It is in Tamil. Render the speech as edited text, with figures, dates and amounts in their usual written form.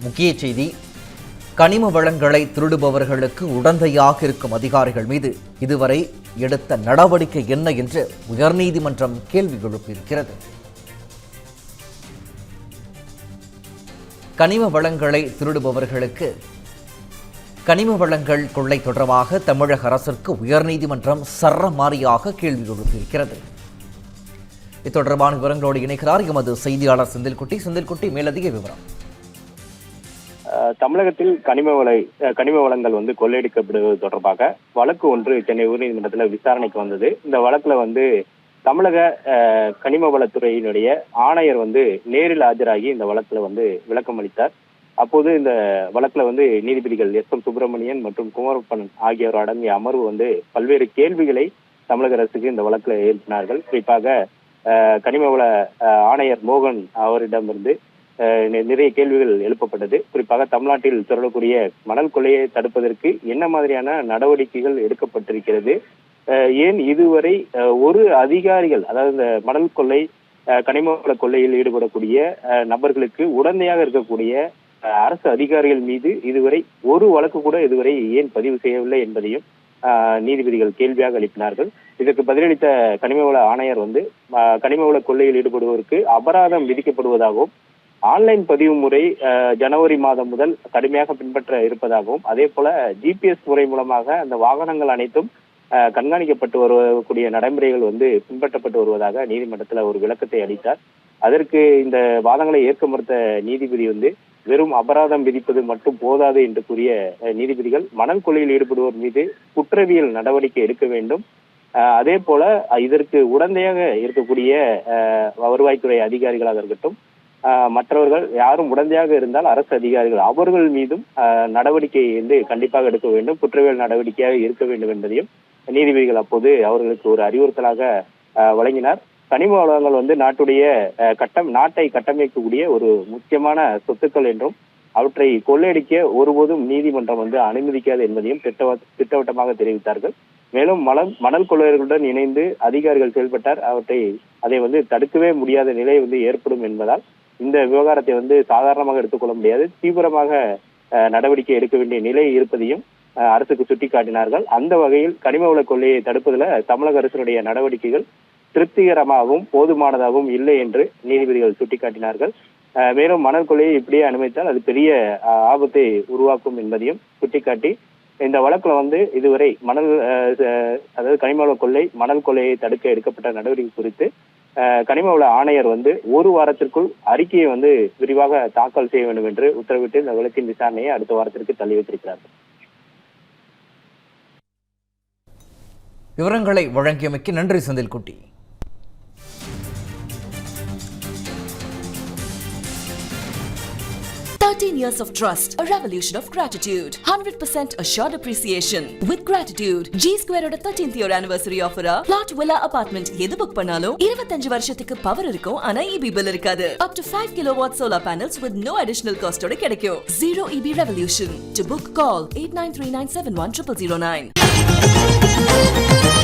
முக்கிய செய்தி. கனிம வளங்களை திருடுபவர்களுக்கு உடந்தையாக இருக்கும் அதிகாரிகள் மீது இதுவரை எடுத்த நடவடிக்கை என்ன என்று உயர்நீதிமன்றம் கேள்வி எழுப்பியிருக்கிறது. கனிம வளங்களை திருடுபவர்களுக்கு கனிம வளங்கள் கொள்ளை தொடர்பாக தமிழக அரசிற்கு உயர்நீதிமன்றம் சரமாரியாக கேள்வி எழுப்பியிருக்கிறது. இது தொடர்பான விவரங்களோடு இணைக்கிறார் எமது செய்தியாளர் செந்தில்குட்டி. மேலதிக விவரம். தமிழகத்தில் கனிம வளங்கள் கொள்ளையடிக்கப்படுவது தொடர்பாக வழக்கு ஒன்று சென்னை உயர்நீதிமன்றத்தில் விசாரணைக்கு வந்தது. இந்த வழக்குல தமிழக கனிம வளத்துறையினுடைய ஆணையர் நேரில் ஆஜராகி இந்த வழக்குல விளக்கம் அளித்தார். அப்போது இந்த வழக்குல நீதிபதிகள் எஸ்.எம். சுப்பிரமணியன் மற்றும் குமரப்பன் ஆகியோர் அடங்கிய அமர்வு பல்வேறு கேள்விகளை தமிழக அரசுக்கு இந்த வழக்குல எழுப்பினார்கள். குறிப்பாக கனிமவள ஆணையர் மோகன் அவரிடமிருந்து நிறைய கேள்விகள் எழுப்பப்பட்டது. குறிப்பாக தமிழ்நாட்டில் தொடரக்கூடிய மணல் கொள்ளையை தடுப்பதற்கு என்ன மாதிரியான நடவடிக்கைகள் எடுக்கப்பட்டிருக்கிறது, ஏன் இதுவரை ஒரு அதிகாரிகள், அதாவது இந்த மணல் கொள்ளை கனிமவள கொள்ளையில் ஈடுபடக்கூடிய நபர்களுக்கு உடந்தையாக இருக்கக்கூடிய அரசு அதிகாரிகள் மீது இதுவரை ஒரு வழக்கு கூட இதுவரை ஏன் பதிவு செய்யவில்லை என்பதையும் நீதிபதிகள் கேள்வியாக எழுப்பினார்கள். இதற்கு பதிலளித்த கனிமவள ஆணையர் கனிமவள கொள்ளையில் ஈடுபடுவோருக்கு அபராதம் விதிக்கப்படுவதாகவும் ஆன்லைன் பதிவு முறை ஜனவரி மாதம் முதல் கடுமையாக பின்பற்ற இருப்பதாகவும், அதே போல ஜிபிஎஸ் முறை மூலமாக அந்த வாகனங்கள் அனைத்தும் கண்காணிக்கப்பட்டு வரக்கூடிய நடைமுறைகள் பின்பற்றப்பட்டு வருவதாக நீதிமன்றத்தில் ஒரு விளக்கத்தை அளித்தார். அதற்கு இந்த வாதங்களை ஏற்க மறுத்த நீதிபதி வெறும் அபராதம் விதிப்பது மட்டும் போதாது என்று கூறிய நீதிபதிகள் மணல் கொள்ளையில் ஈடுபடுவோர் மீது குற்றவியல் நடவடிக்கை எடுக்க வேண்டும், அதே போல இதற்கு உடந்தையாக இருக்கக்கூடிய வருவாய்த்துறை அதிகாரிகளாக இருக்கட்டும், மற்றவர்கள் யாரும் உடந்தையாக இருந்தால் அரசு அதிகாரிகள் அவர்கள் மீதும் நடவடிக்கை கண்டிப்பாக எடுக்க வேண்டும், குற்றவியல் நடவடிக்கையாக இருக்க வேண்டும் என்பதையும் நீதிபதிகள் அப்போது அவர்களுக்கு ஒரு அறிவுறுத்தலாக வழங்கினார். கனிம வளங்கள் நாட்டை கட்டமைக்கக்கூடிய ஒரு முக்கியமான சொத்துக்கள் என்றும் அவற்றை கொள்ளையடிக்க ஒருபோதும் நீதிமன்றம் அனுமதிக்காது என்பதையும் திட்டவட்டமாக தெரிவித்தார்கள். மேலும் மணல் கொள்ளையர்களுடன் இணைந்து அதிகாரிகள் செயல்பட்டார், அதை தடுக்கவே முடியாத நிலை ஏற்படும் என்பதால் இந்த விவகாரத்தை சாதாரணமாக எடுத்துக்கொள்ள முடியாது, தீவிரமாக நடவடிக்கை எடுக்க வேண்டிய நிலை இருப்பதையும் அரசுக்கு சுட்டிக்காட்டினார்கள். அந்த வகையில் கனிமவள கொள்ளையை தடுப்பதில் தமிழக அரசினுடைய நடவடிக்கைகள் திருப்திகரமாகவும் போதுமானதாகவும் இல்லை என்று நீதிபதிகள் சுட்டிக்காட்டினார்கள். மேலும் மணல் கொள்ளையை இப்படியே அனுமதித்தால் அது பெரிய ஆபத்தை உருவாக்கும் என்பதையும் சுட்டிக்காட்டி இந்த வழக்குல இதுவரை அதாவது கனிமவள கொள்ளை மணல் கொள்ளையை தடுக்க எடுக்கப்பட்ட நடவடிக்கை குறித்து கனிமவள ஆணையர் ஒரு வாரத்திற்குள் அறிக்கையை விரிவாக தாக்கல் செய்ய வேண்டும் என்று உத்தரவிட்டு இந்த வழக்கின் விசாரணையை அடுத்த வாரத்திற்கு தள்ளி வைத்திருக்கிறார்கள். விவரங்களை வழங்கியமைக்கு நன்றி செந்தில்குட்டி. Years of trust, a revolution of gratitude, 100% assured appreciation. With gratitude, G Square oda 13th year anniversary offer plot villa apartment எது புக் பண்ணாலும் 25 வருஷத்துக்கு பவர் இருக்கும், ஆனா EB bill இருக்காது. Up to 5 kilowatt solar panels with no additional cost ஓட கிடைக்கும். Zero EB revolution. To book, call 8939710009.